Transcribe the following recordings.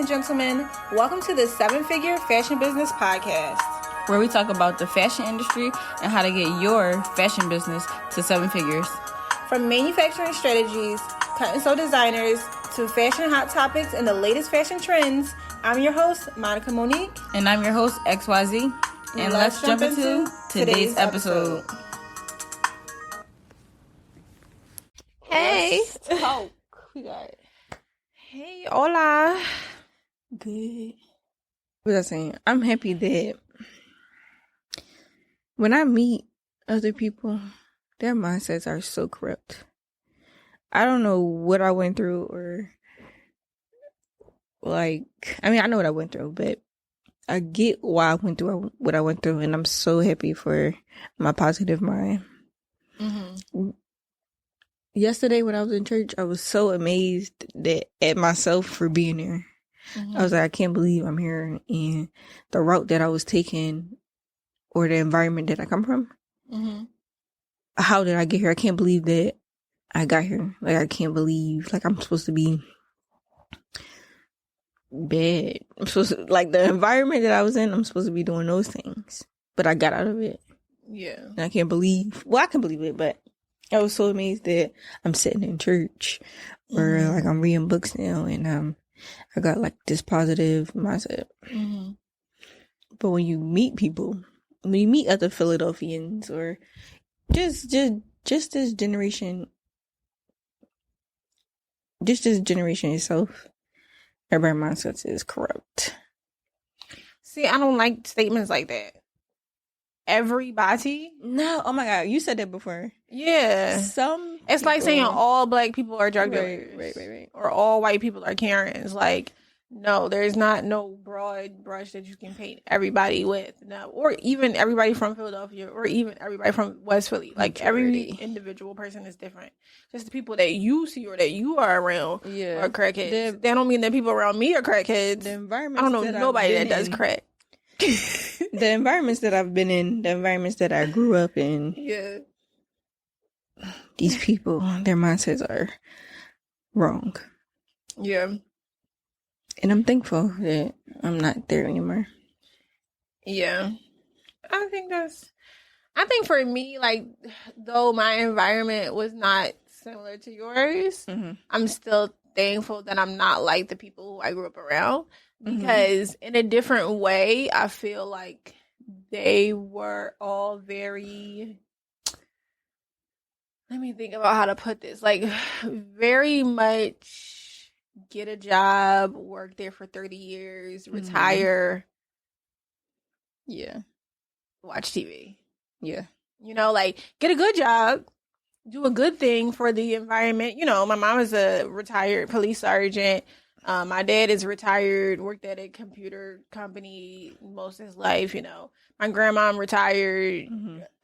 and gentlemen. Welcome to the 7-Figure Fashion Business Podcast, where we talk about the fashion industry and how to get your fashion business to 7 figures. From manufacturing strategies, cut and sew designers, to fashion hot topics and the latest fashion trends, I'm your host, Monica Monique. And I'm your host, XYZeee. And let's jump into today's episode. Hey. Talk. We got it. Hey, hola. Good. What was I saying? I'm happy that when I meet other people, their mindsets are so corrupt. I don't know what I went through I know what I went through, but I get why I went through what I went through, and I'm so happy for my positive mind. Mm-hmm. Yesterday when I was in church, I was so amazed at myself for being there. Mm-hmm. I was like, I can't believe I'm here, and the route that I was taking or the environment that I come from. Mm-hmm. How did I get here? I can't believe that I got here. Like, I can't believe, like, I'm supposed to be bad. I'm supposed to, like, the environment that I was in, I'm supposed to be doing those things. But I got out of it. Yeah. And I can't believe, well, I can believe it, but I was so amazed that I'm sitting in church or like I'm reading books now and I got like this positive mindset. Mm-hmm. But when you meet people, when you meet other Philadelphians or just this generation, itself, everybody's mindset is corrupt. See, I don't like statements like that. Everybody? No, oh my God, you said that before. Yeah. It's like saying all black people are drug dealers. Right. Or all white people are Karens. Like, no, there's not no broad brush that you can paint everybody with. No, or even everybody from Philadelphia or even everybody from West Philly. Like, every individual person is different. Just the people that you see or that you are around are crackheads. That don't mean that people around me are crackheads. The environment I don't know nobody that does crack. The environments that I've been in, the environments that I grew up in, these people, their mindsets are wrong. Yeah. And I'm thankful that I'm not there anymore. Yeah. I think for me, like, though my environment was not similar to yours, I'm still thankful that I'm not like the people who I grew up around. Because in a different way, I feel like they were all very, let me think about how to put this, like, very much get a job, work there for 30 years, retire. Yeah. Watch TV. Yeah. You know, like, get a good job, do a good thing for the environment. You know, my mom is a retired police sergeant. My dad is retired, worked at a computer company most of his life, you know. My grandma retired,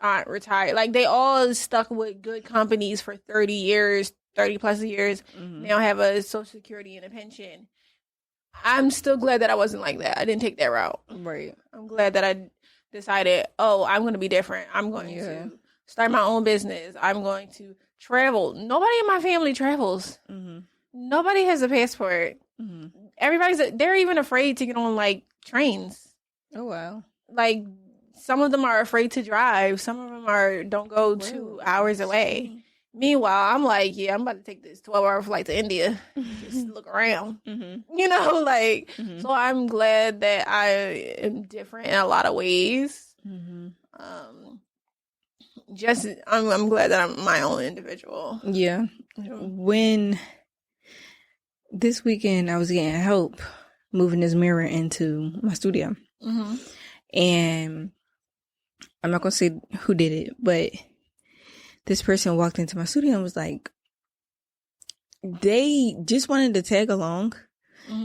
aunt retired. Like, they all stuck with good companies for 30 plus years. They don't have a Social Security and a pension. I'm still glad that I wasn't like that. I didn't take that route. Right. I'm glad that I decided, I'm going to be different. I'm going to start my own business. I'm going to travel. Nobody in my family travels. Nobody has a passport. They're even afraid to get on, like, trains. Oh, wow. Like, some of them are afraid to drive. Some of them don't go 2 hours away. Meanwhile, I'm like, I'm about to take this 12-hour flight to India. Just look around. You know, like, so I'm glad that I am different in a lot of ways. I'm glad that I'm my own individual. Yeah. When this weekend I was getting help moving this mirror into my studio. And I'm not going to say who did it, but this person walked into my studio and was like, they just wanted to tag along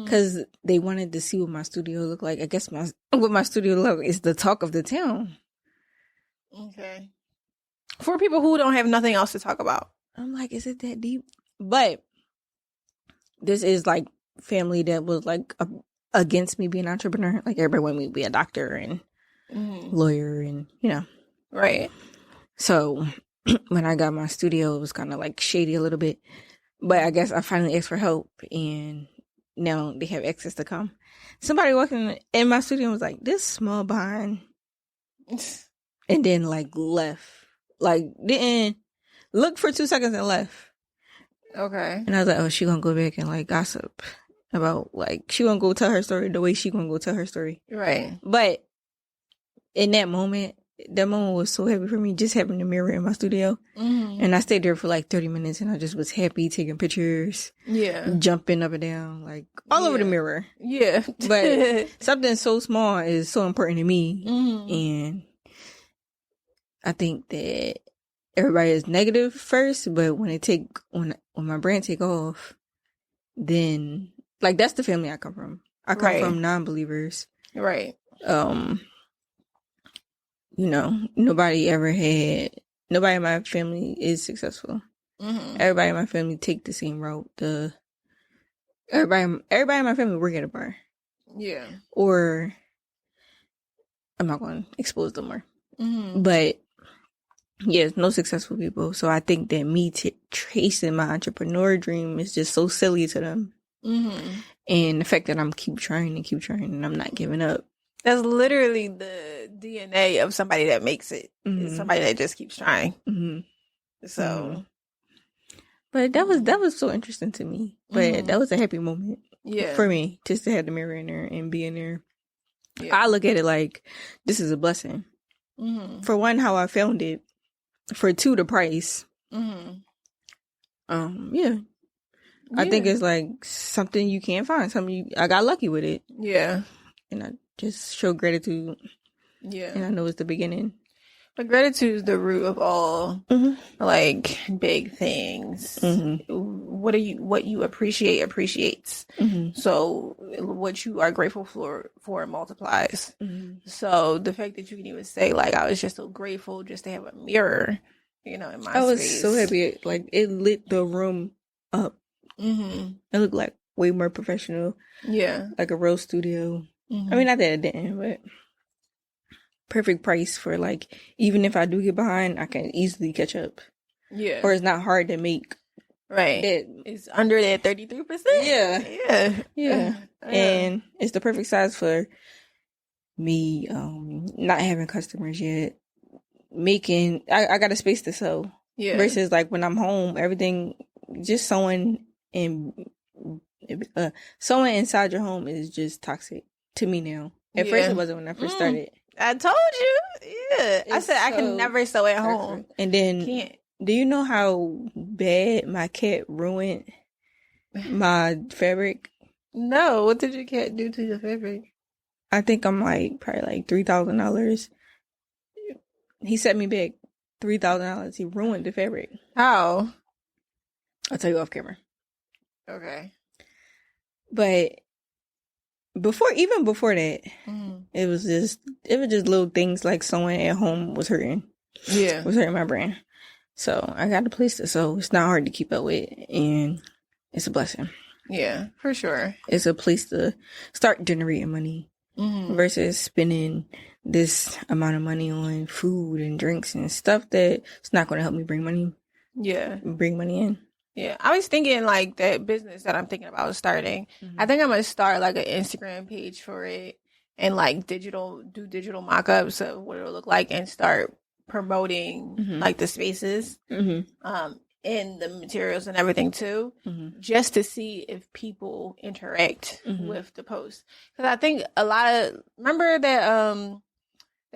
because they wanted to see what my studio looked like. I guess what my studio looked like is the talk of the town. Okay. For people who don't have nothing else to talk about. I'm like, is it that deep? But this is like family that was like against me being an entrepreneur. Like, everybody wanted me to be a doctor and lawyer and, you know. Right. So when I got my studio, it was kind of like shady a little bit. But I guess I finally asked for help, and now they have access to come. Somebody walking in my studio was like, this small behind. And then, like, left. Like, didn't look for 2 seconds and left. Okay. And I was like, oh, she gonna go back and, like, gossip about, like, she gonna go tell her story the way she gonna go tell her story. Right. But in that moment was so happy for me, just having the mirror in my studio. Mm-hmm. And I stayed there for like 30 minutes and I just was happy, taking pictures. Yeah. Jumping up and down, like all over the mirror. Yeah. But something so small is so important to me. Mm-hmm. And I think that everybody is negative first, but when my brand take off, then like that's the family I come from. I come from non-believers. Right. You know, nobody in my family is successful. Mm-hmm. Everybody in my family take the same route. Everybody in my family work at a bar. Yeah. Or I'm not going to expose them more. Mm-hmm. But yes, no successful people. So I think that me tracing my entrepreneur dream is just so silly to them. Mm-hmm. And the fact that I'm keep trying and I'm not giving up. That's literally the DNA of somebody that makes it. Mm-hmm. It's somebody that just keeps trying. Mm-hmm. So, mm-hmm. But that was so interesting to me. But that was a happy moment, for me, just to have the mirror in there and be in there. Yeah. I look at it like this is a blessing. Mm-hmm. For one, how I found it. For two, the price. Mm-hmm. Yeah. I think it's like something you can't find. I got lucky with it. Yeah. And I just show gratitude. Yeah. And I know it's the beginning. But gratitude is the root of all, like, big things. Mm-hmm. What you appreciate appreciates. Mm-hmm. So what you are grateful for multiplies. Mm-hmm. So the fact that you can even say, like, I was just so grateful just to have a mirror, you know, in my space. I was so happy. Like, it lit the room up. Mm-hmm. It looked like way more professional. Yeah. Like a real studio. Mm-hmm. I mean, not that it didn't, but perfect price for, like, even if I do get behind, I can easily catch up. Yeah. Or it's not hard to make. Right. It's under that 33%. Yeah. Yeah. Yeah. And it's the perfect size for me not having customers yet. I got a space to sew. Yeah. Versus, like, when I'm home, everything, just sewing inside your home is just toxic to me now. At first it wasn't when I first started. I told you. Yeah. I said I can never sew at home. And then do you know how bad my cat ruined my fabric? No. What did your cat do to your fabric? I think I'm like probably like $3,000. He set me back $3,000. He ruined the fabric. How? I'll tell you off camera. Okay. But before that, it was just little things like sewing at home was hurting. Yeah. Was hurting my brain. So I got a place to sew. It's not hard to keep up with, and it's a blessing. Yeah, for sure. It's a place to start generating money versus spending this amount of money on food and drinks and stuff that's not going to help me bring money in. Yeah, I was thinking like that business that I'm thinking about starting. Mm-hmm. I think I'm gonna start like an Instagram page for it and like do digital mock-ups of what it'll look like and start promoting like the spaces, and the materials and everything too, just to see if people interact with the post. Because I think remember that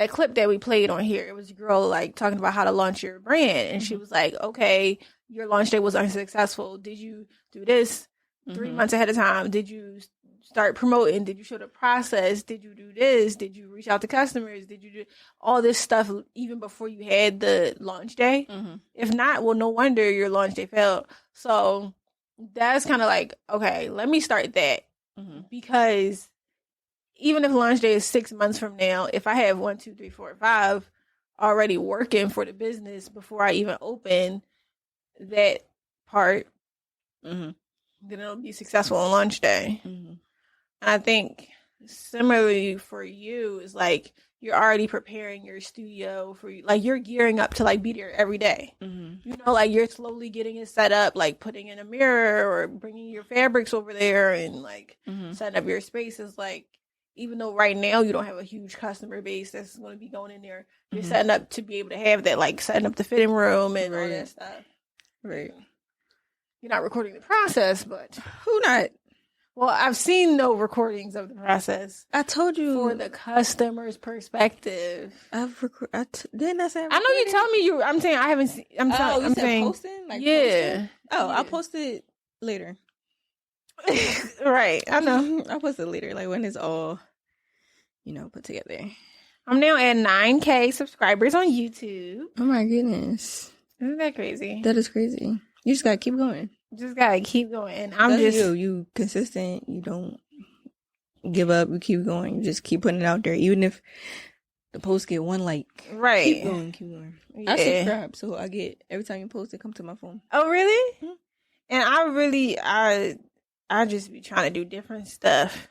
clip that we played on here? It was a girl like talking about how to launch your brand, and she was like, okay, your launch day was unsuccessful. Did you do this 3 months ahead of time? Did you start promoting? Did you show the process? Did you do this? Did you reach out to customers? Did you do all this stuff even before you had the launch day? If not, well, no wonder your launch day failed. So that's kind of like, okay, let me start that. Because even if launch day is 6 months from now, if I have 1, 2, 3, 4, 5 already working for the business before I even open that part, then it'll be successful on launch day. And I think similarly for you is like you're already preparing your studio for like you're gearing up to like be there every day. like you're slowly getting it set up, like putting in a mirror or bringing your fabrics over there and like setting up your spaces. Like, even though right now you don't have a huge customer base that's going to be going in there, you're setting up to be able to have that, like setting up the fitting room and all that stuff. Right. You're not recording the process, but who not? Well, I've seen no recordings of the process. I told you for the customer's perspective. Didn't I say? I know you told me you. I'm saying I haven't seen. I'm saying posting. Like, yeah. Posting? Oh, yeah. I'll post it later. Right, I know. I'll post it later, like when it's all, put together. I'm now at 9K subscribers on YouTube. Oh my goodness, isn't that crazy? That is crazy. You just gotta keep going. Just gotta keep going. And I'm just you consistent. You don't give up. You keep going. You just keep putting it out there, even if the post get 1 like. Right. Keep going. Yeah. I subscribe, so I get every time you post it come to my phone. Oh really? Mm-hmm. And I just be trying to do different stuff.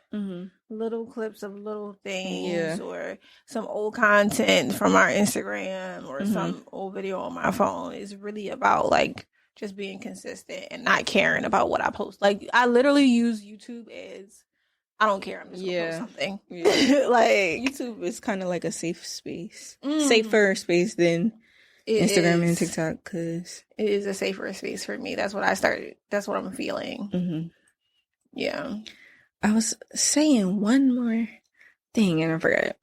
Little clips of little things, or some old content from our Instagram, or some old video on my phone. It's really about like just being consistent and not caring about what I post. Like, I literally use YouTube as, I don't care, I'm just gonna post something. Yeah. Like, YouTube is kind of like a safe space. Safer space than Instagram and TikTok, because it is a safer space for me. That's what I started. That's what I'm feeling. Yeah. I was saying one more thing and I forgot.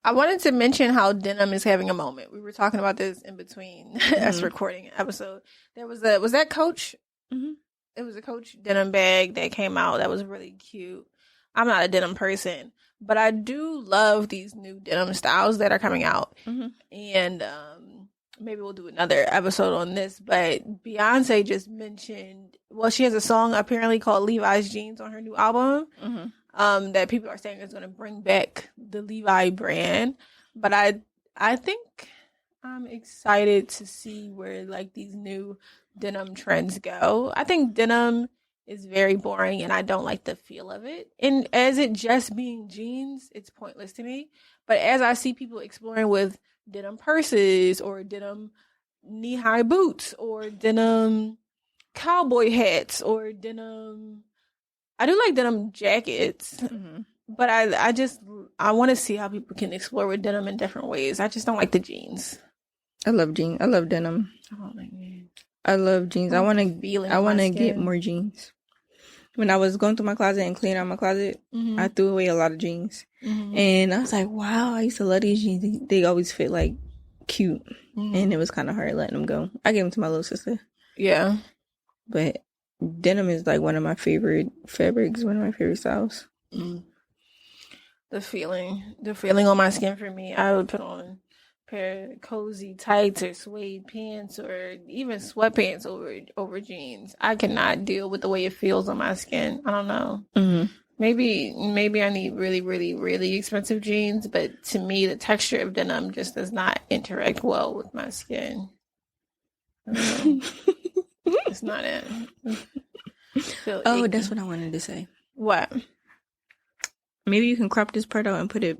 I wanted to mention how denim is having a moment. We were talking about this in between us recording an episode. There was that Coach? It was a Coach denim bag that came out that was really cute. I'm not a denim person, but I do love these new denim styles that are coming out. And maybe we'll do another episode on this, but Beyonce just mentioned, well, she has a song apparently called Levi's Jeans on her new album. That people are saying is going to bring back the Levi brand. But I think I'm excited to see where like these new denim trends go. I think denim is very boring and I don't like the feel of it. And as it just being jeans, it's pointless to me. But as I see people exploring with denim purses or denim knee-high boots or denim cowboy hats or denim, I do like denim jackets, but I want to see how people can explore with denim in different ways. I just don't like the jeans. I love jeans. I love denim. I don't like jeans. I love jeans. I want to get more jeans. When I was going through my closet and cleaning out my closet, I threw away a lot of jeans. And I was like, wow, I used to love these jeans. They always fit like cute. And it was kind of hard letting them go. I gave them to my little sister. Yeah. But denim is like one of my favorite fabrics, one of my favorite styles. The feeling on my skin for me, I would put on a pair of cozy tights or suede pants or even sweatpants over jeans. I cannot deal with the way it feels on my skin. I don't know. Maybe I need really, really, really expensive jeans, but to me, the texture of denim just does not interact well with my skin. I don't know. It's not it. Oh, that's what I wanted to say. What? Maybe you can crop this part out and put it.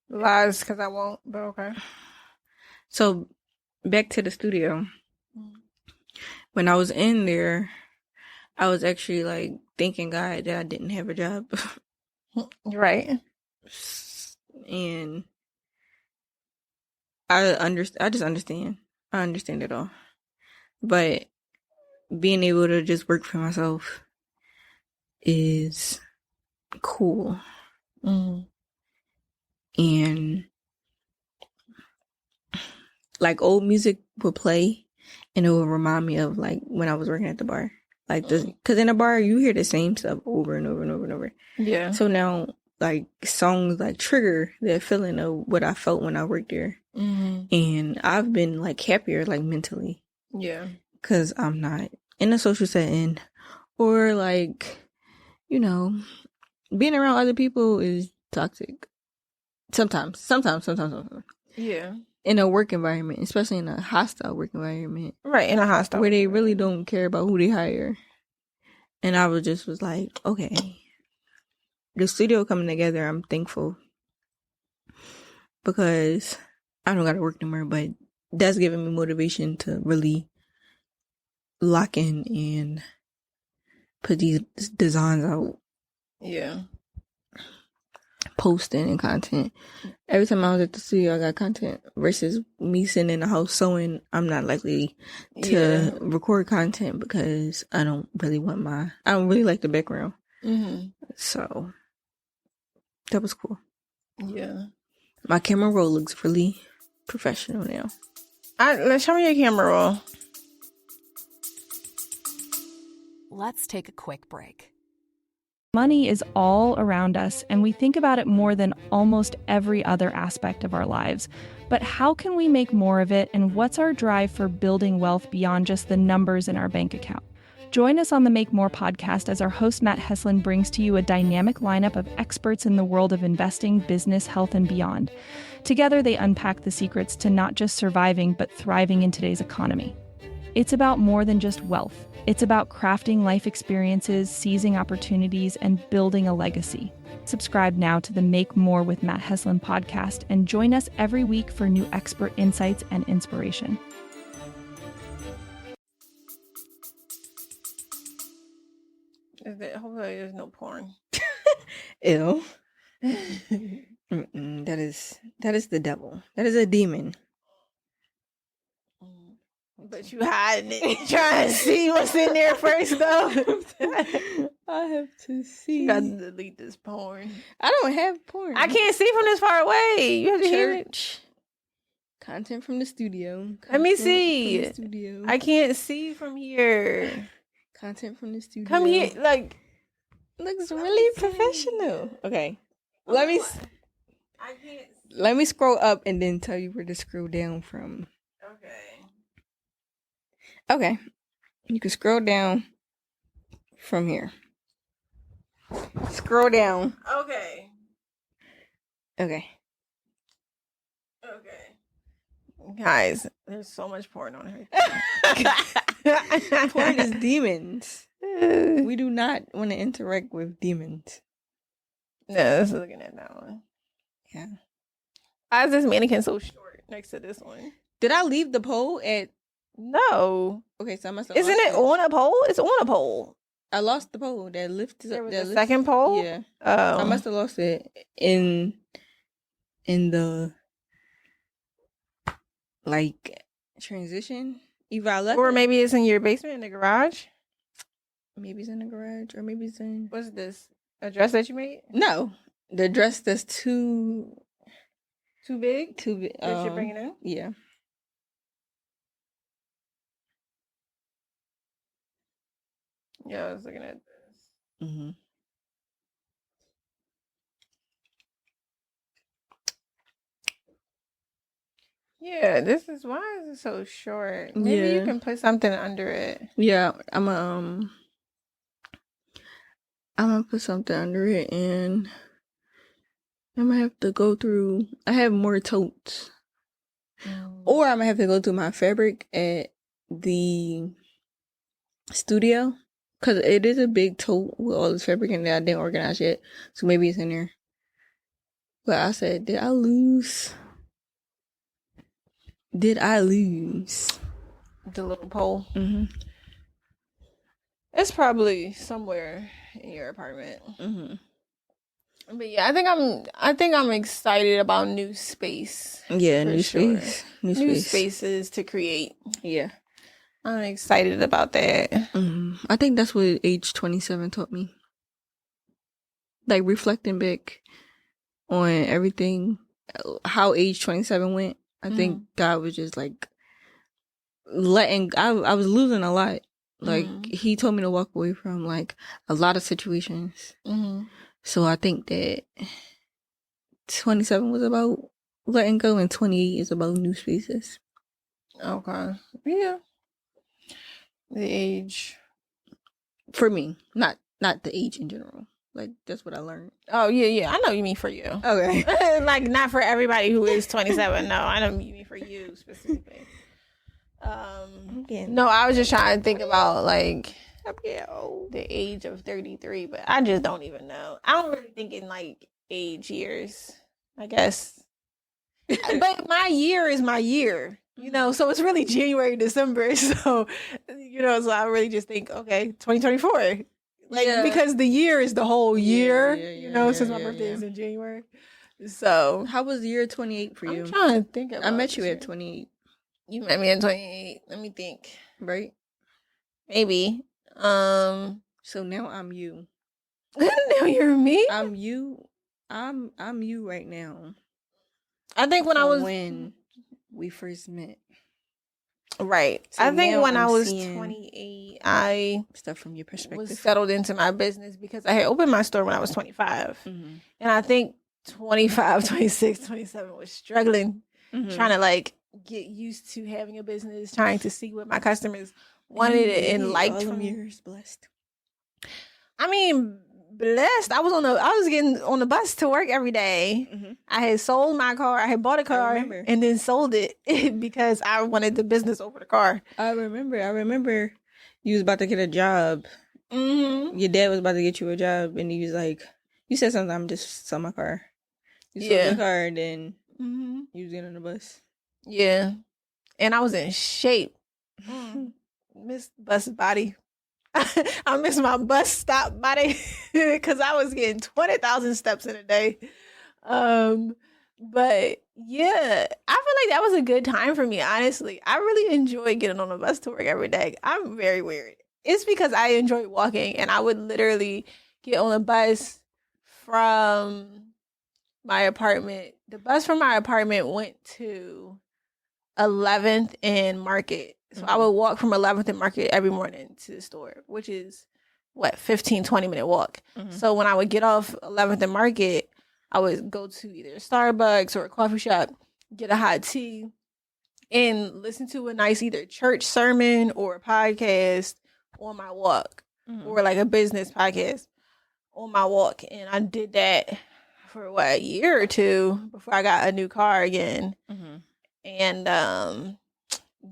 Lies, because I won't, but okay. So, back to the studio. When I was in there, I was actually like thanking God that I didn't have a job. Right. And I just understand. I understand it all. But being able to just work for myself is cool. And like old music would play and it would remind me of like when I was working at the bar. Like because in a bar you hear the same stuff over and over and over and over. Yeah. So now like songs like trigger that feeling of what I felt when I worked there. And I've been like happier like mentally. Yeah. Because I'm not in a social setting or like, being around other people is toxic. Sometimes. Yeah. In a work environment, especially in a hostile work environment. Right, in a hostile where they really don't care about who they hire. And I was like, okay. The studio coming together, I'm thankful. Because I don't got to work no more, but that's giving me motivation to really lock in and put these designs out. Yeah. Posting and content. Every time I was at the studio, I got content. Versus me sitting in the house sewing, I'm not likely to record content because I don't really like the background. Mm-hmm. So that was cool. Yeah. My camera roll looks really professional now. Let's show me your camera roll. Let's take a quick break. Money is all around us, and we think about it more than almost every other aspect of our lives. But how can we make more of it, and what's our drive for building wealth beyond just the numbers in our bank account? Join us on the Make More podcast as our host Matt Heslin brings to you a dynamic lineup of experts in the world of investing, business, health, and beyond. Together, they unpack the secrets to not just surviving, but thriving in today's economy. It's about more than just wealth. It's about crafting life experiences, seizing opportunities, and building a legacy. Subscribe now to the Make More with Matt Heslin podcast and join us every week for new expert insights and inspiration. Hopefully there's no porn. Ew. That is the devil. That is a demon. But you hiding it, trying to see what's in there first, though. I have to see. You gotta delete this porn. I don't have porn. I can't see from this far away. You have to hear it. Church. Content from the studio. Let me Content see. from the studio. I can't see from here. Content from the studio. Come here, like looks really professional. Okay, let me. I can't. Let me scroll up and then tell you where to scroll down from. Okay, you can scroll down from here. Scroll down. Okay. Guys, there's so much porn on her. Porn is demons. We do not want to interact with demons. No, let's looking at that one. Yeah. Why is this mannequin so short next to this one? Did I leave the poll at? No. Okay, so I must have. Isn't it on a pole? It's on a pole. I lost the poll that lifted. There was a second pole? Yeah. Oh. I must have lost it in the like transition. Either I left or maybe it's in your basement in the garage. Maybe it's in the garage, or maybe it's in. What's this? A dress that you made? No, the dress that's too big. Too big. That you're bringing in? Yeah. Yeah, I was looking at this. Mm-hmm. Yeah, this is why is it so short? Maybe you can put something under it. Yeah, I'm gonna put something under it, and I'm gonna have to go through. I have more totes, or I'm gonna have to go through my fabric at the studio. Because it is a big tote with all this fabric in there. I didn't organize yet. So maybe it's in there. But I said, did I lose? The little pole? Mm-hmm. It's probably somewhere in your apartment. Mm-hmm. But yeah, I think I'm excited about new space. Yeah, new space. New spaces to create. Yeah. I'm excited about that. I think that's what age 27 taught me. Like reflecting back on everything, how age 27 went. I think God was just like I was losing a lot. Like he told me to walk away from like a lot of situations. So I think that 27 was about letting go and 28 is about new spaces. Okay. Yeah. The age. For me, not the age in general. Like, that's what I learned. Oh, yeah. I know you mean for you. Okay. Like, not for everybody who is 27. No, I know you mean for you specifically. No, I was just trying to think about, like, the age of 33, but I just don't even know. I don't really think in, like, age years, I guess. But my year is my year, so it's really January, December. So, so I really just think, okay, 2024. Because the year is the whole year, since my birthday is in January. So, how was the year 28 for you? I'm trying to think about I met you year. at 28. You met me at 28. Let me think. Right? Maybe. So now I'm you. Now you're me? I'm you. I'm you right now. I think when we first met. Right. So I think when I was 28, I stuff from your perspective was settled into my business because I had opened my store when I was 25. Mm-hmm. And I think 25, 26, 27 was struggling, trying to get used to having a business, trying to see what my customers wanted and liked from years blessed. I mean, blessed. I was getting on the bus to work every day. Mm-hmm. I had sold my car. I had bought a car and then sold it because I wanted the business over the car. I remember you was about to get a job. Mm-hmm. Your dad was about to get you a job and he was like, you said something, I'm just sell my car. You sold the car and then you was getting on the bus. Yeah. And I was in shape. Miss bus body. I miss my bus stop body because I was getting 20,000 steps in a day. But yeah, I feel like that was a good time for me, honestly. I really enjoy getting on the bus to work every day. I'm very weird. It's because I enjoy walking and I would literally get on a bus from my apartment. The bus from my apartment went to 11th and Market. So I would walk from 11th and Market every morning to the store, which is 15, 20-minute walk. Mm-hmm. So when I would get off 11th and Market, I would go to either Starbucks or a coffee shop, get a hot tea, and listen to a nice either church sermon or a podcast on my walk, or a business podcast on my walk. And I did that for a year or two before I got a new car again. Mm-hmm. And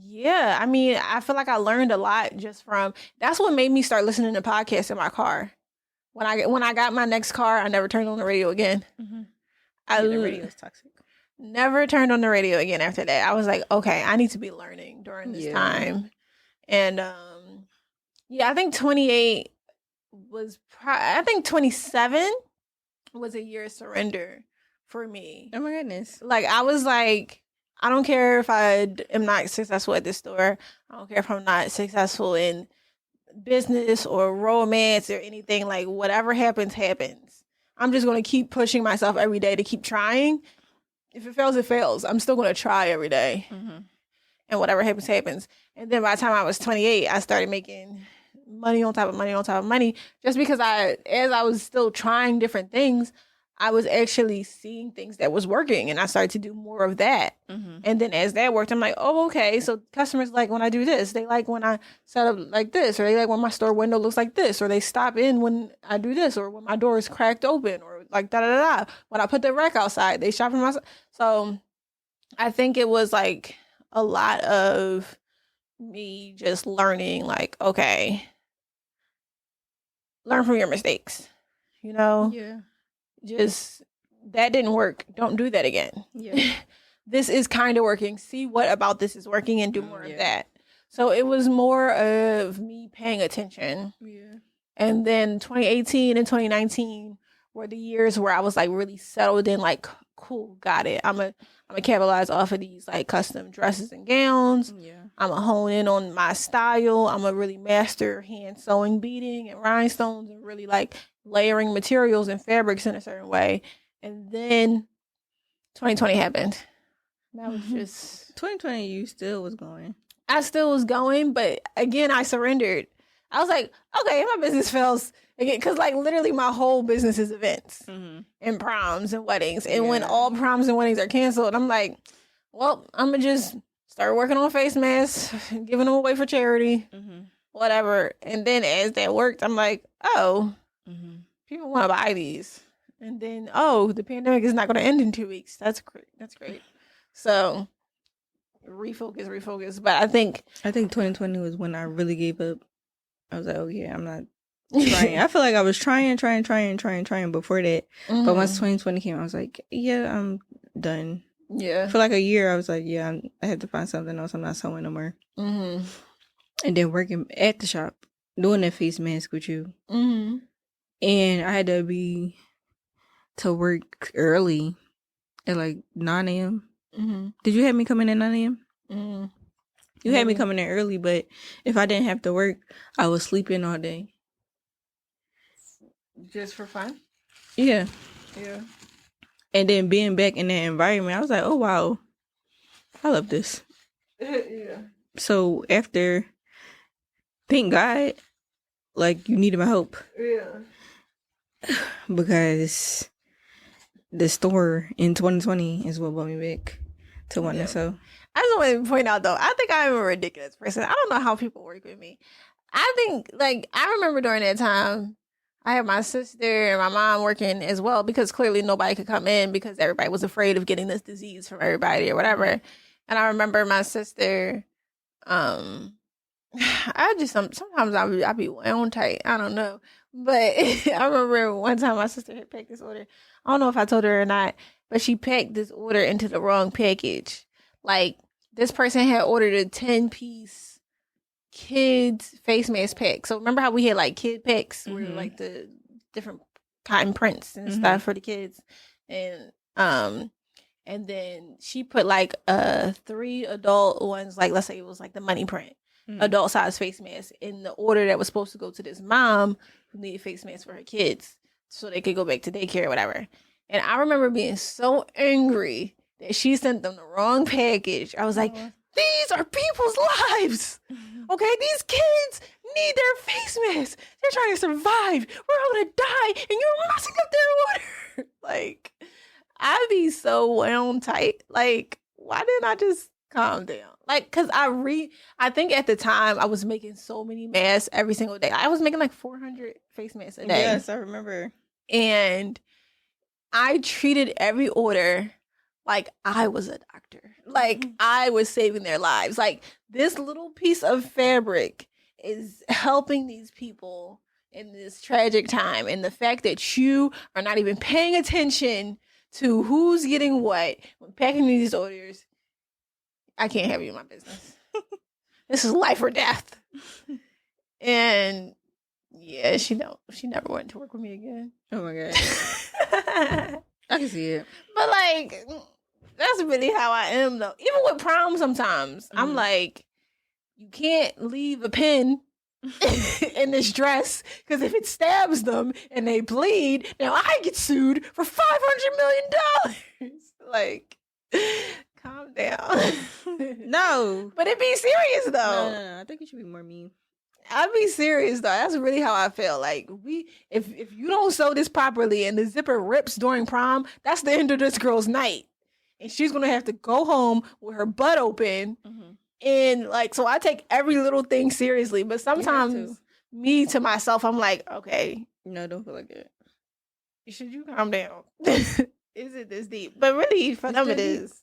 yeah, I mean, I feel like I learned a lot just from. That's what made me start listening to podcasts in my car. When I got my next car, I never turned on the radio again. Mm-hmm. The radio is toxic. Never turned on the radio again after that. I was like, okay, I need to be learning during this time. And I think 28 was. I think 27 was a year of surrender for me. Oh my goodness! I was like, I don't care if I am not successful at this store. I don't care if I'm not successful in business or romance or anything. Whatever happens, happens. I'm just going to keep pushing myself every day to keep trying. If it fails, it fails. I'm still going to try every day. Mm-hmm. And whatever happens, happens. And then by the time I was 28, I started making money on top of money on top of money. Just because as I was still trying different things, I was actually seeing things that was working, and I started to do more of that. Mm-hmm. And then as that worked, I'm like, oh, okay. So customers like when I do this. They like when I set up like this, or they like when my store window looks like this, or they stop in when I do this, or when my door is cracked open, or da-da-da-da. When I put the rack outside, they shop for my. So I think it was a lot of me just learning, okay, learn from your mistakes, Yeah. Just that didn't work. Don't do that again. Yeah. This is kind of working. See what about this is working and do more of that. So it was more of me paying attention. Yeah. And then 2018 and 2019 were the years where I was really settled in, cool, got it. I'm a capitalize off of these custom dresses and gowns. Yeah. I'm a hone in on my style. I'm a really master hand sewing, beading, and rhinestones, and really layering materials and fabrics in a certain way. And then 2020 happened. That was just 2020. You still was going. I still was going, but again, I surrendered. I was like, okay, if my business fails again, because literally my whole business is events and proms and weddings. And when all proms and weddings are canceled, I'm like, well, I'm gonna just start working on face masks, giving them away for charity, whatever. And then as that worked, I'm like, oh, people want to buy these. And then, oh, the pandemic is not going to end in 2 weeks. That's great. That's great. So refocus. But I think 2020 was when I really gave up. I was like, oh yeah, I'm not trying. I feel like I was trying before that. But once 2020 came, I was like, yeah, I'm done. Yeah. For like a year, I was like, yeah, I have to find something else. I'm not sewing no more. Mm-hmm. And then working at the shop, doing that face mask with you. Mm-hmm. And I had to be to work early at like 9 a.m. Mm-hmm. Did you have me coming in at 9 a.m.? Mm-hmm. You had me coming in early, but if I didn't have to work, I was sleeping all day. Just for fun? Yeah. Yeah. And then being back in that environment, I was like, oh, wow. I love this. Yeah. So after, thank God, like, you needed my help. Yeah. Because the store in 2020 is what brought me back to wanting to sew. I just want to point out, though, I think I'm a ridiculous person. I don't know how people work with me. I think, like, I remember during that time, I had my sister and my mom working as well because clearly nobody could come in because everybody was afraid of getting this disease from everybody or whatever. And I remember my sister, I just, sometimes I be on tight. I don't know. But I remember one time my sister had packed this order. I don't know if I told her or not, but she packed this order into the wrong package. Like, this person had ordered a 10-piece kids face mask pack. So remember how we had like kid packs where like the different cotton prints and stuff for the kids, and then she put like 3 adult ones, like let's say it was like the money print adult size face mask in the order that was supposed to go to this mom who needed face masks for her kids so they could go back to daycare or whatever. And I remember being so angry that she sent them the wrong package. I was like, these are people's lives. Okay, these kids need their face masks. They're trying to survive. We're all gonna die, and you're messing up their order. Like, I'd be so wound tight. Like, why didn't I just calm down? Like, cause I think at the time I was making so many masks every single day. I was making like 400 face masks a day. Yes, I remember. And I treated every order like I was a doctor. Like I was saving their lives. Like, this little piece of fabric is helping these people in this tragic time. And the fact that you are not even paying attention to who's getting what when packing these orders, I can't have you in my business. This is life or death. And yeah, she never wanted to work with me again. Oh my God. I can see it. But like, that's really how I am though. Even with prom sometimes, I'm like, you can't leave a pin in this dress because if it stabs them and they bleed, now I get sued for $500 million. Like, calm down. No. But it be serious though. No. I think you should be more mean. I'll be serious though. That's really how I feel. Like, if you don't sew this properly and the zipper rips during prom, that's the end of this girl's night. And she's gonna have to go home with her butt open. And like, so I take every little thing seriously. But sometimes me to myself, I'm like, okay, no, don't feel like it. Should you calm down? Is it this deep? But really, for them, it is.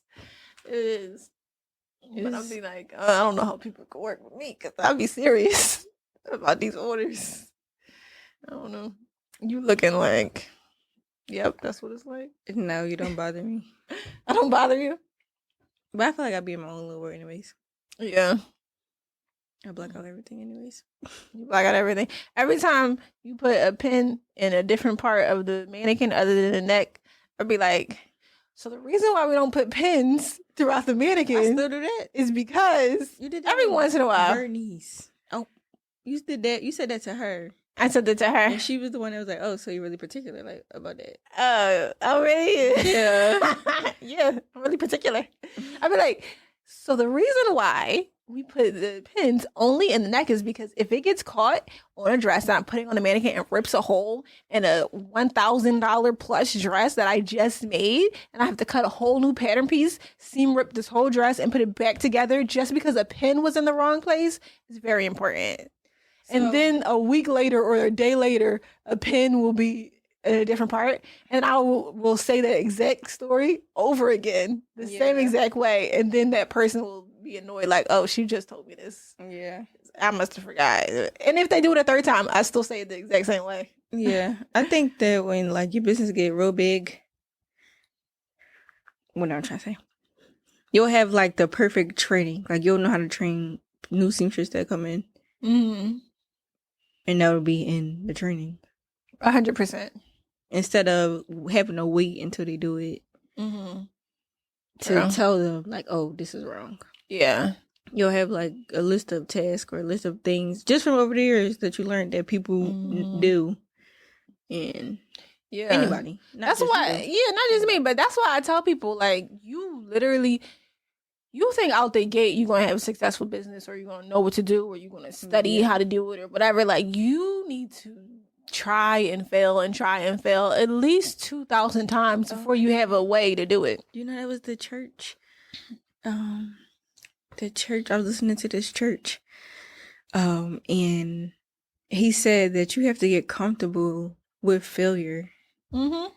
It is. But I'll be like, I don't know how people can work with me because I'll be serious about these orders. I don't know. You looking like, yep, that's what it's like. No, you don't bother me. I don't bother you? But I feel like I'd be in my own little world anyways. Yeah. I black out everything anyways. You black out everything. Every time you put a pin in a different part of the mannequin other than the neck, I'd be like, so the reason why we don't put pins throughout the mannequin I still do that. is because You did that every once in a while. Bernice. Oh, you did that. You said that to her. I said that to her. And she was the one that was like, oh, so you're really particular like about that. Oh, really? Yeah. Yeah, I'm really particular. I'd be like, so the reason why we put the pins only in the neck is because if it gets caught on a dress that I'm putting on the mannequin and rips a hole in a $1,000 plus dress that I just made, and I have to cut a whole new pattern piece, seam rip this whole dress and put it back together just because a pin was in the wrong place, is very important. And then a week later or a day later, a pin will be in a different part, and I will say that exact story over again, the same exact way, and then that person will be annoyed, like, oh, she just told me this. Yeah. I must have forgot. And if they do it a third time, I still say it the exact same way. Yeah. I think that when like your business get real big, what am I trying to say? you'll have like the perfect training. Like you'll know how to train new seamstresses that come in. Mm-hmm. And that would be in the training. 100%. Instead of having to wait until they do it to tell them, like, oh, this is wrong. Yeah. You'll have, like, a list of tasks or a list of things just from over the years that you learned that people do. And anybody. That's why, not just me, but that's why I tell people, like, you literally, you think out the gate you're going to have a successful business or you're going to know what to do or you're going to study how to do it or whatever. Like, you need to try and fail at least 2,000 times before you have a way to do it. You know, that was the church. I was listening to this church. And he said that you have to get comfortable with failure. Mm-hmm.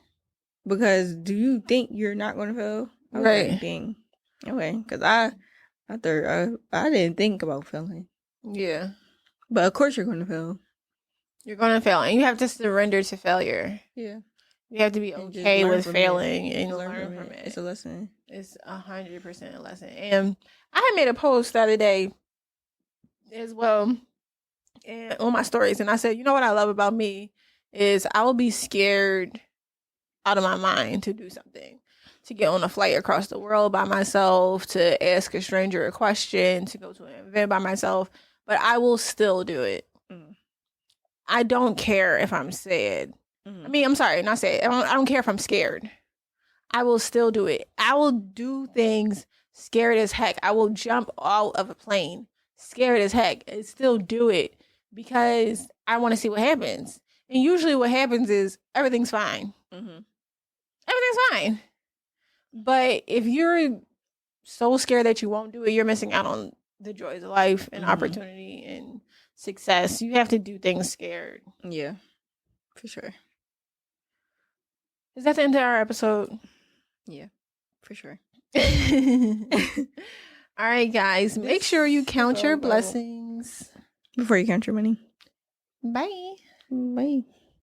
Because do you think you're not going to fail? Right. Dang. Okay, because I didn't think about failing. Yeah. But of course you're going to fail. You're going to fail. And you have to surrender to failure. Yeah. You have to be okay with failing and learn from it. It's a lesson. It's 100% a lesson. And I had made a post the other day as well and on my stories. And I said, you know what I love about me is I will be scared out of my mind to do something. To get on a flight across the world by myself, to ask a stranger a question, to go to an event by myself. But I will still do it. I don't care if I'm sad. I mean, I'm sorry, not sad. I don't care if I'm scared. I will still do it. I will do things scared as heck. I will jump out of a plane scared as heck and still do it because I want to see what happens. And usually what happens is everything's fine. Everything's fine. But if you're so scared that you won't do it, you're missing out on the joys of life and opportunity and success. You have to do things scared. Yeah, for sure. Is that the end of our episode? Yeah, for sure. All right, guys. Make sure you count your blessings. Before you count your money. Bye. Bye.